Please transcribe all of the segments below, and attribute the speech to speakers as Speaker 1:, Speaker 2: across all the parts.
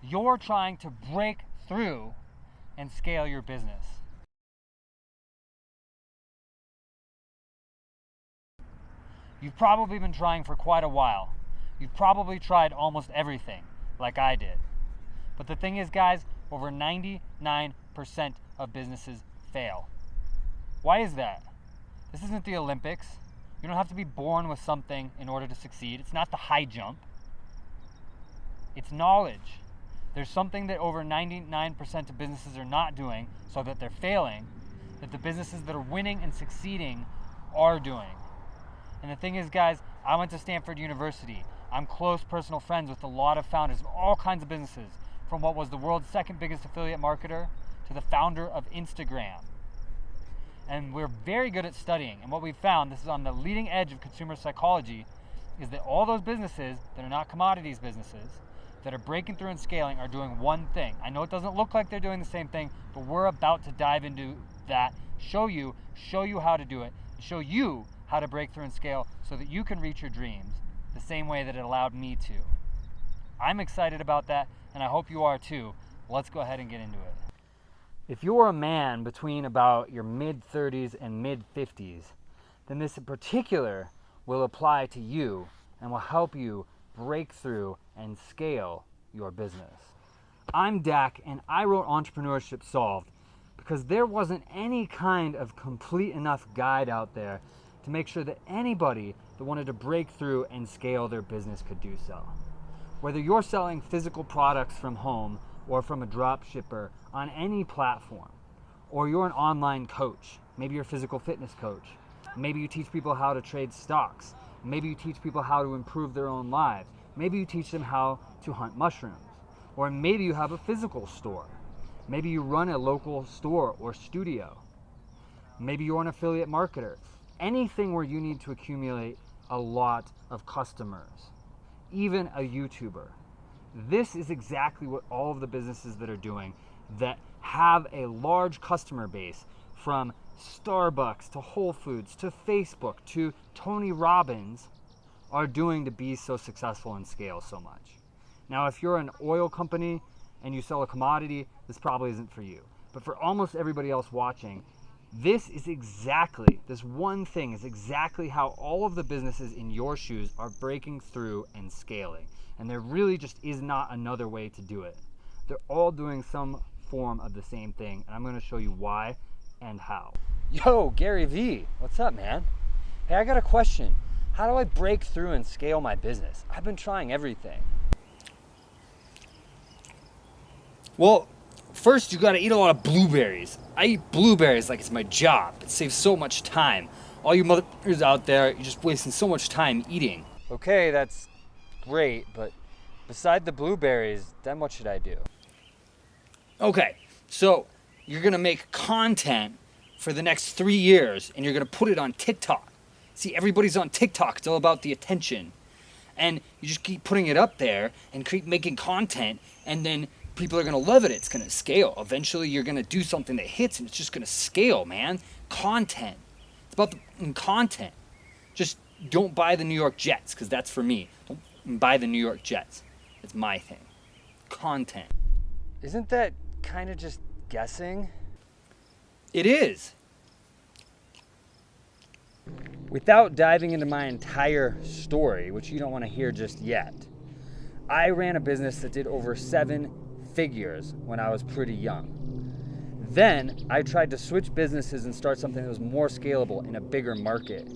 Speaker 1: You're trying to break through and scale your business. You've probably been trying for quite a while. You've probably tried almost everything, like I did. But the thing is, guys, over 99% of businesses fail. Why is that? This isn't the Olympics. You don't have to be born with something in order to succeed. It's not the high jump. It's knowledge. There's something that over 99% of businesses are not doing, so that they're failing, that the businesses that are winning and succeeding are doing. And the thing is, guys, I went to Stanford University. I'm close personal friends with a lot of founders of all kinds of businesses, from what was the world's second biggest affiliate marketer to the founder of Instagram. And we're very good at studying. And what we've found, this is on the leading edge of consumer psychology, is that all those businesses that are not commodities businesses, that are breaking through and scaling, are doing one thing. I know it doesn't look like they're doing the same thing, but we're about to dive into that, show you how to do it, show you how to break through and scale so that you can reach your dreams the same way that it allowed me to. I'm excited about that, and I hope you are too. Let's go ahead and get into it. If you're a man between about your mid-30s and mid-50s, then this in particular will apply to you and will help you break through and scale your business. I'm Dak, and I wrote Entrepreneurship Solved because there wasn't any kind of complete enough guide out there to make sure that anybody that wanted to break through and scale their business could do so. Whether you're selling physical products from home or from a drop shipper on any platform, or you're an online coach, maybe you're a physical fitness coach, maybe you teach people how to trade stocks, maybe you teach people how to improve their own lives, maybe you teach them how to hunt mushrooms, or maybe you have a physical store, maybe you run a local store or studio, maybe you're an affiliate marketer, anything where you need to accumulate a lot of customers, even a YouTuber. This is exactly what all of the businesses that are doing that have a large customer base, from Starbucks to Whole Foods to Facebook to Tony Robbins, are doing to be so successful and scale so much. Now, if you're an oil company and you sell a commodity, this probably isn't for you. But for almost everybody else watching, this one thing is exactly how all of the businesses in your shoes are breaking through and scaling. And there really just is not another way to do it. They're all doing some form of the same thing, and I'm going to show you why and how. Yo, Gary V, what's up, man? Hey, I got a question. How do I break through and scale my business? I've been trying everything. Well, first you gotta eat a lot of blueberries. I eat blueberries like it's my job. It saves so much time. All you motherfuckers out there, you're just wasting so much time eating. Okay, that's great, but beside the blueberries, then what should I do? Okay, so you're gonna make content for the next 3 years and you're gonna put it on TikTok. See, everybody's on TikTok. It's all about the attention. And you just keep putting it up there and keep making content, and then people are gonna love it. It's gonna scale. Eventually you're gonna do something that hits and it's just gonna scale, man. Content. It's about the content. Just don't buy the New York Jets, because that's for me. Don't buy the New York Jets. It's my thing. Content. Isn't that kind of just guessing? It is. Without diving into my entire story, which you don't want to hear just yet, I ran a business that did over 7 figures when I was pretty young. Then I tried to switch businesses and start something that was more scalable in a bigger market,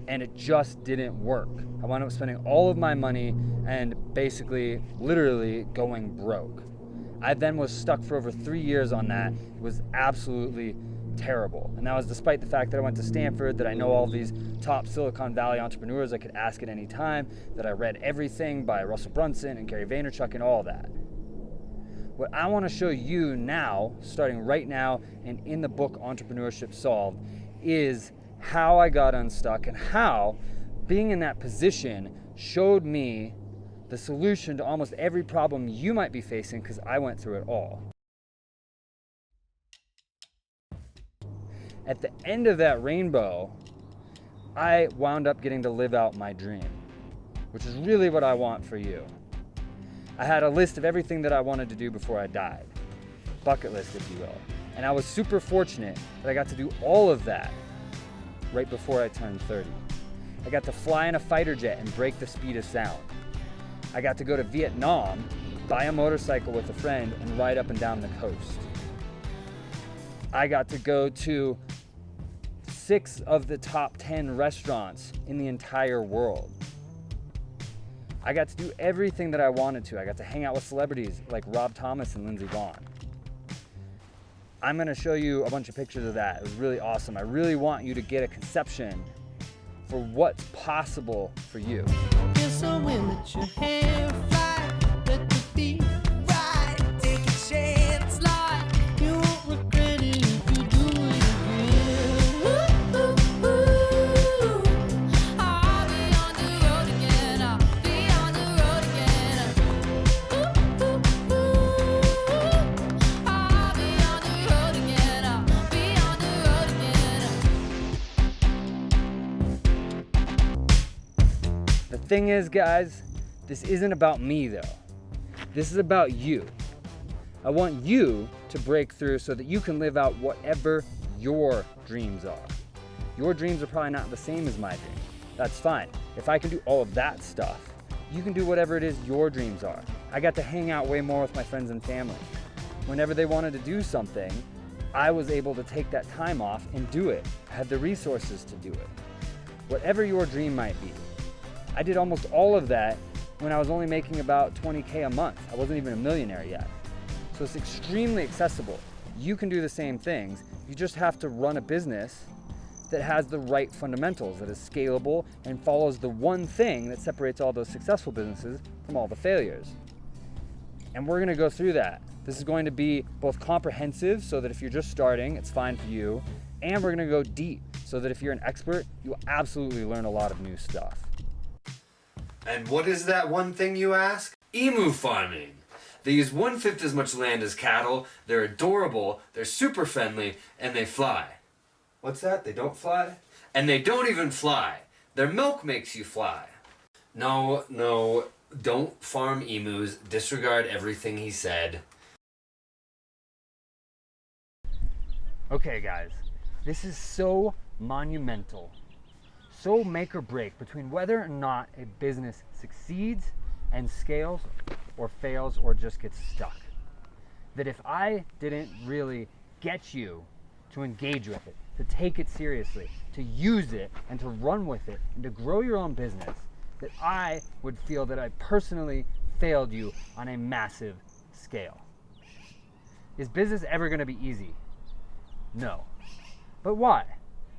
Speaker 1: and it just didn't work. I wound up spending all of my money and basically literally going broke. I then was stuck for over 3 years on that. It was absolutely terrible. And that was despite the fact that I went to Stanford, that I know all these top Silicon Valley entrepreneurs I could ask at any time, that I read everything by Russell Brunson and Gary Vaynerchuk and all that. What I want to show you now, starting right now and in the book Entrepreneurship Solved, is how I got unstuck and how being in that position showed me the solution to almost every problem you might be facing, because I went through it all. At the end of that rainbow, I wound up getting to live out my dream, which is really what I want for you. I had a list of everything that I wanted to do before I died. Bucket list, if you will. And I was super fortunate that I got to do all of that right before I turned 30. I got to fly in a fighter jet and break the speed of sound. I got to go to Vietnam, buy a motorcycle with a friend, and ride up and down the coast. I got to go to 6 of the top 10 restaurants in the entire world. I got to do everything that I wanted to. I got to hang out with celebrities like Rob Thomas and Lindsey Vonn. I'm gonna show you a bunch of pictures of that. It was really awesome. I really want you to get a conception for what's possible for you.
Speaker 2: It's a wind that your hair fly, let the beat ride, take a chance, like you won't regret it if you do it again. Ooh, ooh, ooh. I'll be on the road again, I'll be on the road again. Ooh, ooh, ooh. I'll be on the road again, I'll be on the road again.
Speaker 1: The thing is, guys, this isn't about me though. This is about you. I want you to break through so that you can live out whatever your dreams are. Your dreams are probably not the same as my dream. That's fine. If I can do all of that stuff, you can do whatever it is your dreams are. I got to hang out way more with my friends and family. Whenever they wanted to do something, I was able to take that time off and do it. I had the resources to do it. Whatever your dream might be. I did almost all of that when I was only making about 20K a month. I wasn't even a millionaire yet. So it's extremely accessible. You can do the same things. You just have to run a business that has the right fundamentals, that is scalable and follows the one thing that separates all those successful businesses from all the failures. And we're gonna go through that. This is going to be both comprehensive so that if you're just starting, it's fine for you. And we're gonna go deep so that if you're an expert, you will absolutely learn a lot of new stuff.
Speaker 3: And what is that one thing, you ask? Emu farming. They use 1/5 as much land as cattle, they're adorable, they're super friendly, and they fly. What's that? They don't fly? And they don't even fly. Their milk makes you fly. No, don't farm emus. Disregard everything he said.
Speaker 1: Okay guys, this is so monumental. So make or break between whether or not a business succeeds and scales or fails or just gets stuck. That if I didn't really get you to engage with it, to take it seriously, to use it and to run with it and to grow your own business, that I would feel that I personally failed you on a massive scale. Is business ever going to be easy? No. But why?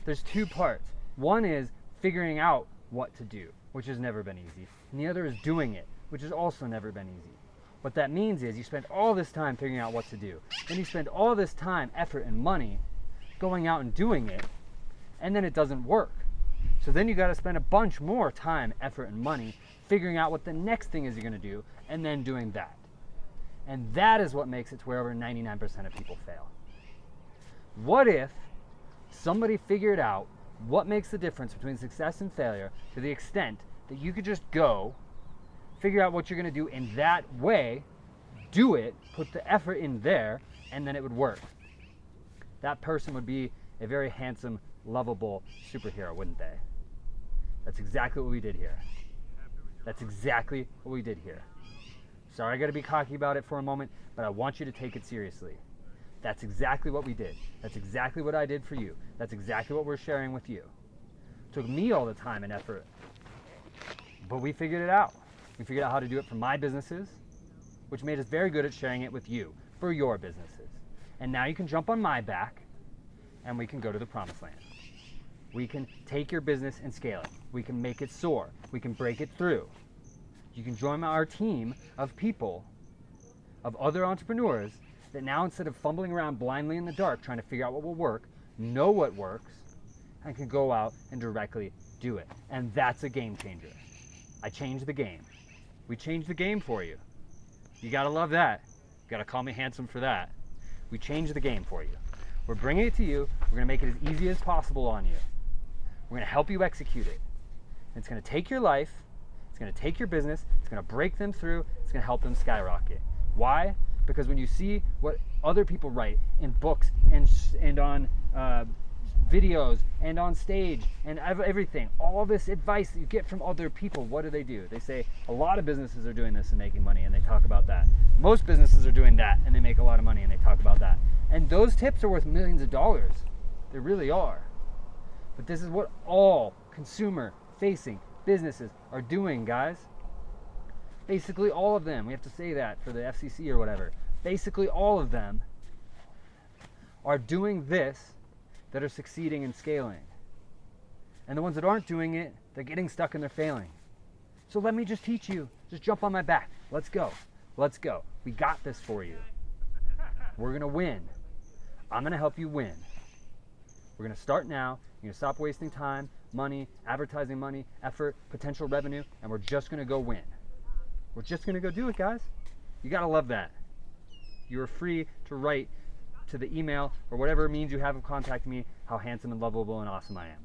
Speaker 1: There's 2 parts. One is figuring out what to do, which has never been easy. And the other is doing it, which has also never been easy. What that means is you spend all this time figuring out what to do. Then you spend all this time, effort, and money going out and doing it, and then it doesn't work. So then you got to spend a bunch more time, effort, and money figuring out what the next thing is you're going to do, and then doing that. And that is what makes it to where over 99% of people fail. What if somebody figured out what makes the difference between success and failure to the extent that you could just go, figure out what you're going to do in that way, do it, put the effort in there, and then it would work? That person would be a very handsome, lovable superhero, wouldn't they? That's exactly what we did here. That's exactly what we did here. Sorry I got to be cocky about it for a moment, but I want you to take it seriously. That's exactly what we did. That's exactly what I did for you. That's exactly what we're sharing with you. It took me all the time and effort, but we figured it out. We figured out how to do it for my businesses, which made us very good at sharing it with you for your businesses. And now you can jump on my back and we can go to the promised land. We can take your business and scale it. We can make it soar. We can break it through. You can join our team of people, of other entrepreneurs that now, instead of fumbling around blindly in the dark trying to figure out what will work, know what works, and can go out and directly do it. And that's a game changer. I changed the game. We changed the game for you. You gotta love that. You gotta call me handsome for that. We changed the game for you. We're bringing it to you. We're gonna make it as easy as possible on you. We're gonna help you execute it. It's gonna take your life. It's going to take your business, it's going to break them through, it's going to help them skyrocket. Why? Because when you see what other people write in books and on videos and on stage and everything, all this advice that you get from other people, what do? They say a lot of businesses are doing this and making money, and they talk about that. Most businesses are doing that and they make a lot of money, and they talk about that. And those tips are worth millions of dollars. They really are. But this is what all consumer-facing businesses are doing, guys. Basically all of them. We have to say that for the FCC or whatever. Basically all of them are doing this that are succeeding and scaling. And the ones that aren't doing it, they're getting stuck and they're failing. So let me just teach you. Just jump on my back. Let's go. Let's go. We got this for you. We're going to win. I'm going to help you win. We're going to start now. You're going to stop wasting time, money, advertising money, effort, potential revenue, and we're just going to go win. We're just going to go do it, guys. You got to love that. You are free to write to the email or whatever means you have of contacting me how handsome and lovable and awesome I am.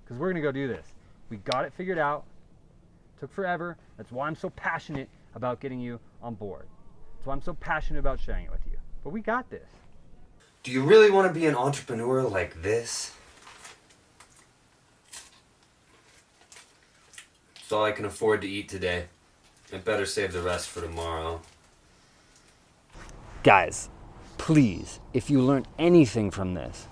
Speaker 1: Because we're going to go do this. We got it figured out. Took forever. That's why I'm so passionate about getting you on board. That's why I'm so passionate about sharing it with you. But we got this.
Speaker 3: Do you really want to be an entrepreneur like this? It's all I can afford to eat today. I better save the rest for tomorrow.
Speaker 1: Guys, please, if you learn anything from this,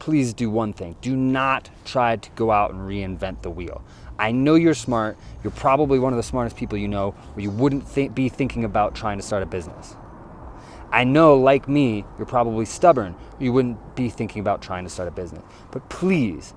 Speaker 1: please do one thing. Do not try to go out and reinvent the wheel. I know you're smart. You're probably one of the smartest people you know, where you wouldn't be thinking about trying to start a business. I know, like me, you're probably stubborn. You wouldn't be thinking about trying to start a business. But please,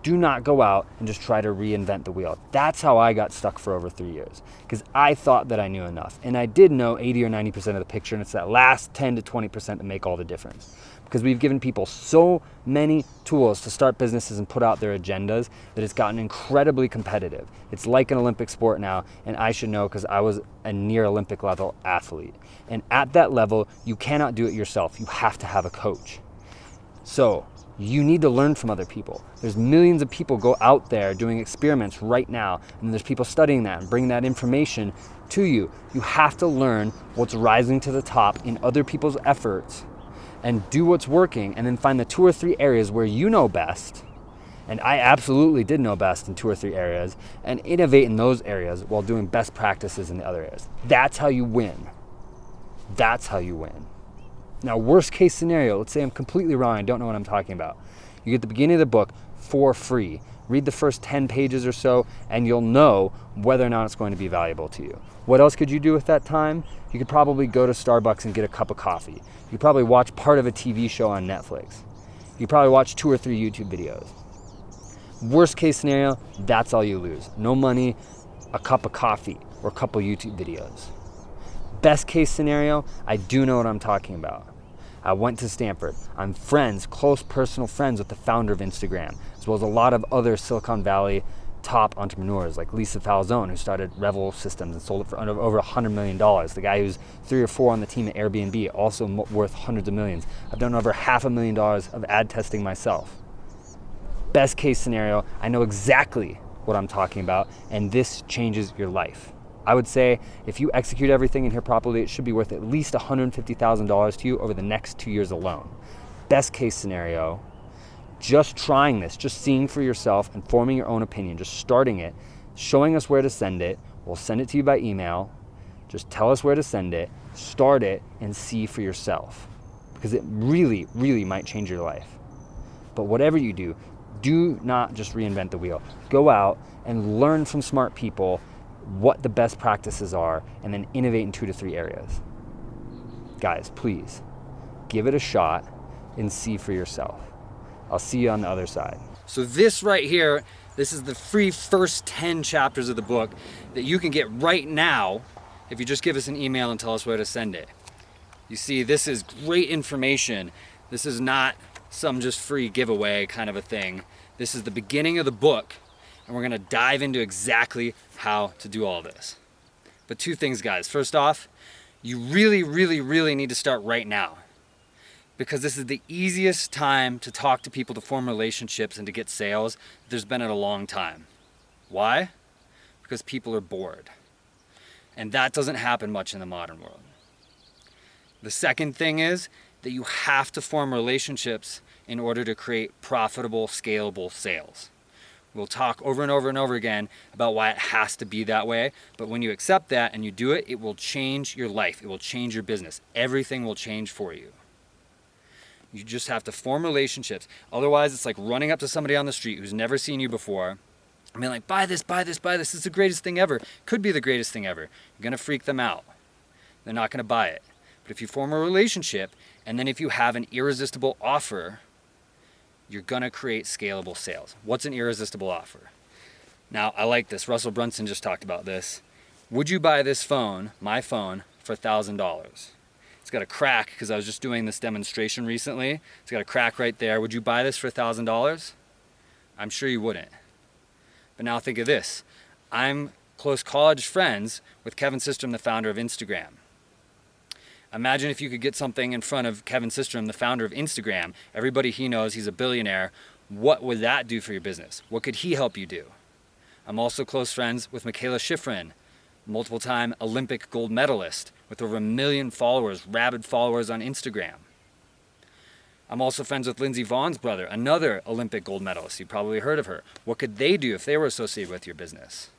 Speaker 1: do not go out and just try to reinvent the wheel. That's how I got stuck for over 3 years, because I thought that I knew enough. And I did know 80 or 90% of the picture, and it's that last 10 to 20% that make all the difference. Because we've given people so many tools to start businesses and put out their agendas that it's gotten incredibly competitive. It's like an Olympic sport now, and I should know because I was a near Olympic level athlete. And at that level, you cannot do it yourself. You have to have a coach. So you need to learn from other people. There's millions of people go out there doing experiments right now, and there's people studying that and bringing that information to you. You have to learn what's rising to the top in other people's efforts and do what's working, and then find the 2 or 3 areas where you know best. And I absolutely did know best in 2 or 3 areas, and innovate in those areas while doing best practices in the other areas. That's how you win. That's how you win. Now, worst case scenario, let's say I'm completely wrong, I don't know what I'm talking about. You get the beginning of the book for free. Read the first 10 pages or so, and you'll know whether or not it's going to be valuable to you. What else could you do with that time? You could probably go to Starbucks and get a cup of coffee. You could probably watch part of a TV show on Netflix. You could probably watch 2 or 3 YouTube videos. Worst case scenario, that's all you lose. No money, a cup of coffee, or a couple YouTube videos. Best case scenario, I do know what I'm talking about. I went to Stanford. I'm friends, close personal friends with the founder of Instagram, as well as a lot of other Silicon Valley top entrepreneurs like Lisa Falzone, who started Revel Systems and sold it for over $100 million. The guy who's 3 or 4 on the team at Airbnb, also worth hundreds of millions. I've done over $500,000 of ad testing myself. Best case scenario, I know exactly what I'm talking about, and this changes your life. I would say if you execute everything in here properly, it should be worth at least $150,000 to you over the next 2 years alone. Best case scenario, just trying this, just seeing for yourself and forming your own opinion, just starting it, showing us where to send it. We'll send it to you by email. Just tell us where to send it, start it, and see for yourself. Because it really, really might change your life. But whatever you do, do not just reinvent the wheel. Go out and learn from smart people what the best practices are, and then innovate in 2 to 3 areas. Guys, please, give it a shot and see for yourself. I'll see you on the other side. So this right here, this is the free first 10 chapters of the book that you can get right now if you just give us an email and tell us where to send it. You see, this is great information. This is not some just free giveaway kind of a thing. This is the beginning of the book, and we're gonna dive into exactly how to do all this. But 2 things, guys. First off, you really, really, really need to start right now, because this is the easiest time to talk to people, to form relationships, and to get sales there's been in a long time. Why?
Speaker 4: because people are bored. And that doesn't happen much in the modern world. The second thing is that you have to form relationships in order to create profitable, scalable sales. We'll talk over and over and over again about why it has to be that way, but when you accept that and you do it, it will change your life. It will change your business. Everything will change for you. You just have to form relationships. Otherwise, it's like running up to somebody on the street who's never seen you before and being like, buy this, buy this, buy this. It's the greatest thing ever. Could be the greatest thing ever. You're going to freak them out. They're not going to buy it. But if you form a relationship, and then if you have an irresistible offer, you're going to create scalable sales. What's an irresistible offer? Now, I like this. Russell Brunson just talked about this. Would you buy this phone, my phone, for $1,000? It's got a crack because I was just doing this demonstration recently. It's got a crack right there. Would you buy this for $1,000? I'm sure you wouldn't. But now think of this. I'm close college friends with Kevin Systrom, the founder of Instagram. Imagine if you could get something in front of Kevin Systrom, the founder of Instagram. Everybody he knows, he's a billionaire. What would that do for your business? What could he help you do? I'm also close friends with Michaela Schifrin, multiple-time Olympic gold medalist with over 1 million followers, rabid followers on Instagram. I'm also friends with Lindsey Vohn's brother, another Olympic gold medalist. You've probably heard of her. What could they do if they were associated with your business?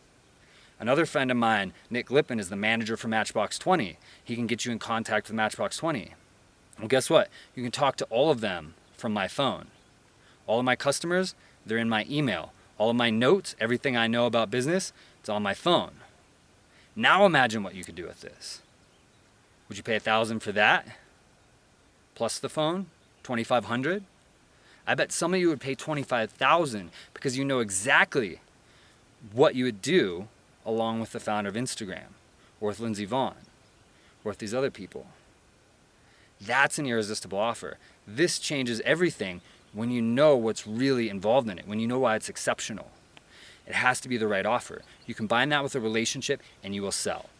Speaker 4: Another friend of mine, Nick Lippin, is the manager for Matchbox 20. He can get you in contact with Matchbox 20. Well, guess what? You can talk to all of them from my phone. All of my customers, they're in my email. All of my notes, everything I know about business, it's on my phone. Now imagine what you could do with this. Would you pay $1,000 for that? Plus the phone? $2,500? I bet some of you would pay $25,000 because you know exactly what you would do along with the founder of Instagram, or with Lindsey Vonn, or with these other people. That's an irresistible offer. This changes everything when you know what's really involved in it, when you know why it's exceptional. It has to be the right offer. You combine that with a relationship and you will sell.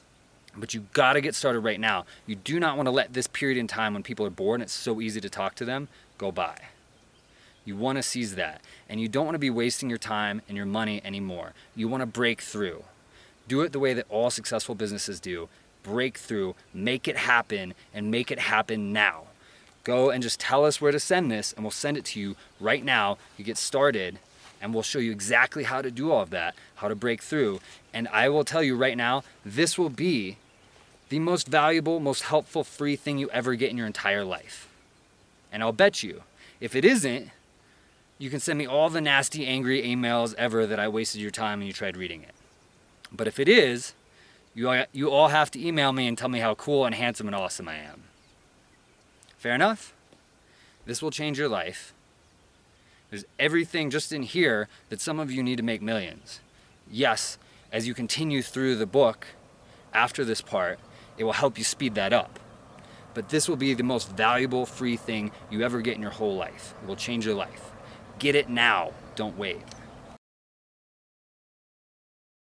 Speaker 4: But you gotta get started right now. You do not want to let this period in time when people are bored and it's so easy to talk to them go by. You want to seize that. And you don't want to be wasting your time and your money anymore. You want to break through. Do it the way that all successful businesses do. Break through, make it happen, and make it happen now. Go and just tell us where to send this, and we'll send it to you right now. You get started, and we'll show you exactly how to do all of that, how to break through. And I will tell you right now, this will be the most valuable, most helpful, free thing you ever get in your entire life. And I'll bet you, if it isn't, you can send me all the nasty, angry emails ever that I wasted your time and you tried reading it. But if it is, you all have to email me and tell me how cool and handsome and awesome I am. Fair enough? This will change your life. There's everything just in here that some of you need to make millions. Yes, as you continue through the book, after this part, it will help you speed that up. But this will be the most valuable free thing you ever get in your whole life. It will change your life. Get it now. Don't wait.